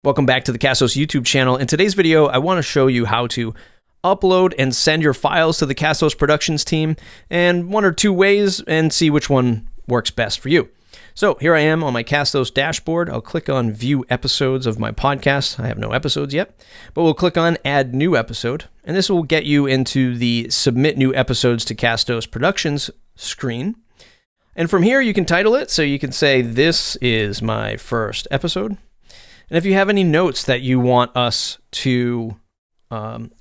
Welcome back to the Castos YouTube channel. In today's video, I want to show you how to upload and send your files to the Castos Productions team, and one or two ways, and see which one works best for you. So here I am on my Castos dashboard. I'll click on View Episodes of my podcast. I have no episodes yet, but we'll click on Add New Episode, and this will get you into the Submit New Episodes to Castos Productions screen. And from here, you can title it, so you can say, this is my first episode. And if you have any notes that you want us to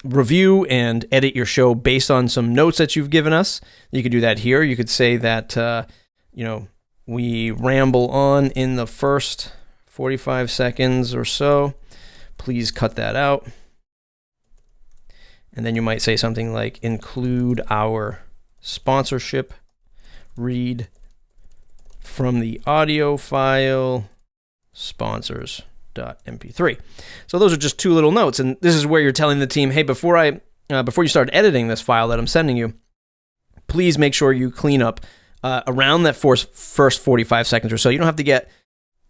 review and edit your show based on some notes that you've given us, you could do that here. You could say that, we ramble on in the first 45 seconds or so. Please cut that out. And then you might say something like, include our sponsorship read from the audio file sponsors. .mp3. So those are just two little notes, and this is where you're telling the team, hey, before you start editing this file that I'm sending you, please make sure you clean up around that first 45 seconds or so. You don't have to get,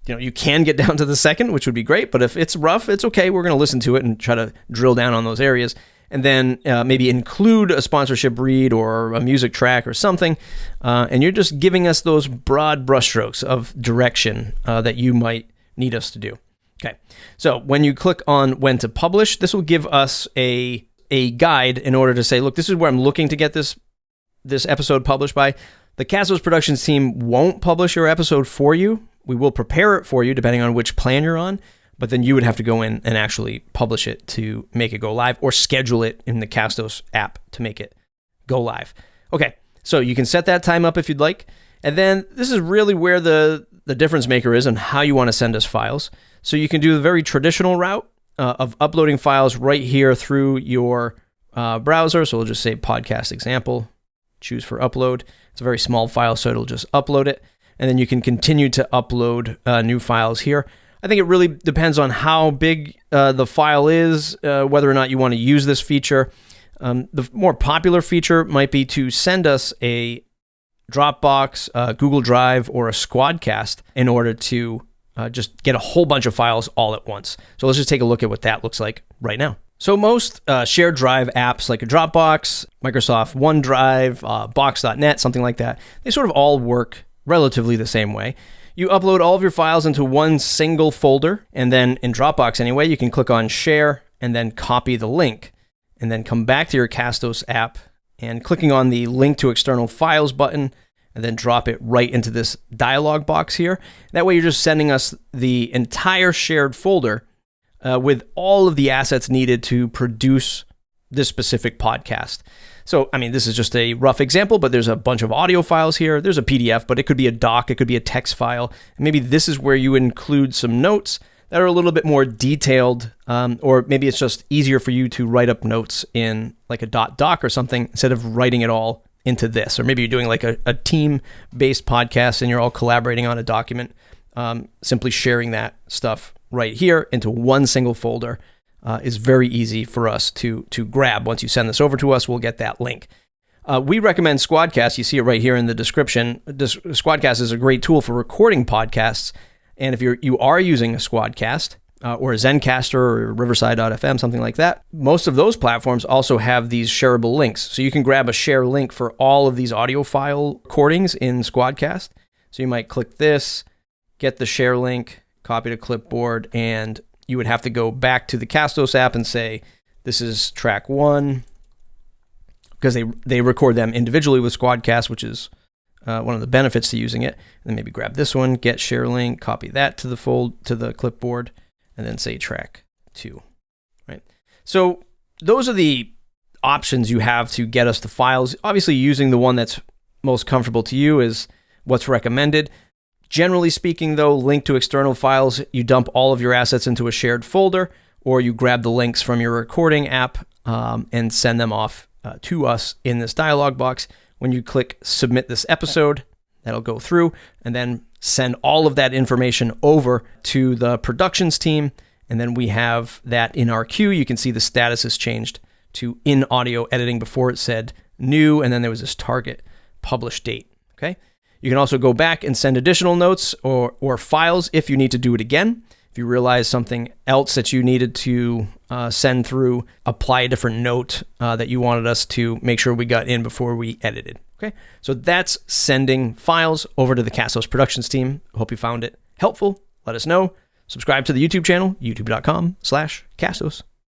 you can get down to the second, which would be great, but if it's rough, it's okay. We're going to listen to it and try to drill down on those areas, and then maybe include a sponsorship read or a music track or something, and you're just giving us those broad brushstrokes of direction that you might need us to do. Okay, so when you click on when to publish, this will give us a guide in order to say, look, this is where I'm looking to get this episode published by. The Castos Productions team won't publish your episode for you. We will prepare it for you depending on which plan you're on, but then you would have to go in and actually publish it to make it go live, or schedule it in the Castos app to make it go live. Okay, so you can set that time up if you'd like, and then this is really where the difference maker is on how you want to send us files. So you can do the very traditional route of uploading files right here through your browser. So we'll just say podcast example, choose for upload. It's a very small file, so it'll just upload it. And then you can continue to upload new files here. I think it really depends on how big the file is, whether or not you want to use this feature. The more popular feature might be to send us a Dropbox, Google Drive, or a Squadcast in order to just get a whole bunch of files all at once. So let's just take a look at what that looks like right now. So most shared drive apps like a Dropbox, Microsoft OneDrive, Box.net, something like that, they sort of all work relatively the same way. You upload all of your files into one single folder, and then in Dropbox anyway, you can click on Share and then copy the link, and then come back to your Castos app and clicking on the Link to External Files button, and then drop it right into this dialog box here. That way you're just sending us the entire shared folder with all of the assets needed to produce this specific podcast. So, I mean, this is just a rough example, but there's a bunch of audio files here. There's a PDF, but it could be a doc, it could be a text file. And maybe this is where you include some notes that are a little bit more detailed, or maybe it's just easier for you to write up notes in like a .doc or something instead of writing it all into this. Or maybe you're doing like a team-based podcast and you're all collaborating on a document. Simply sharing that stuff right here into one single folder is very easy for us to grab. Once you send this over to us, we'll get that link. We recommend Squadcast. You see it right here in the description. Squadcast is a great tool for recording podcasts. And if you are using a Squadcast or a Zencaster or Riverside.fm, something like that, most of those platforms also have these shareable links. So you can grab a share link for all of these audio file recordings in Squadcast. So you might click this, get the share link, copy to clipboard, and you would have to go back to the Castos app and say, this is track 1, because they record them individually with Squadcast, which is one of the benefits to using it. And then maybe grab this one, get share link, copy that to the clipboard, and then say track 2. Right. So those are the options you have to get us the files. Obviously, using the one that's most comfortable to you is what's recommended. Generally speaking, though, Link to External Files, you dump all of your assets into a shared folder, or you grab the links from your recording app and send them off to us in this dialog box. When you click Submit This Episode, that'll go through and then send all of that information over to the productions team. And then we have that in our queue. You can see the status has changed to in audio editing. Before it said new, and then there was this target publish date. Okay. You can also go back and send additional notes or files if you need to do it again. If If you realize something else that you needed to send through, apply a different note that you wanted us to make sure we got in before we edited. Okay, so that's sending files over to the Castos Productions team. Hope you found it helpful. Let us know. Subscribe to the YouTube channel, youtube.com/Castos.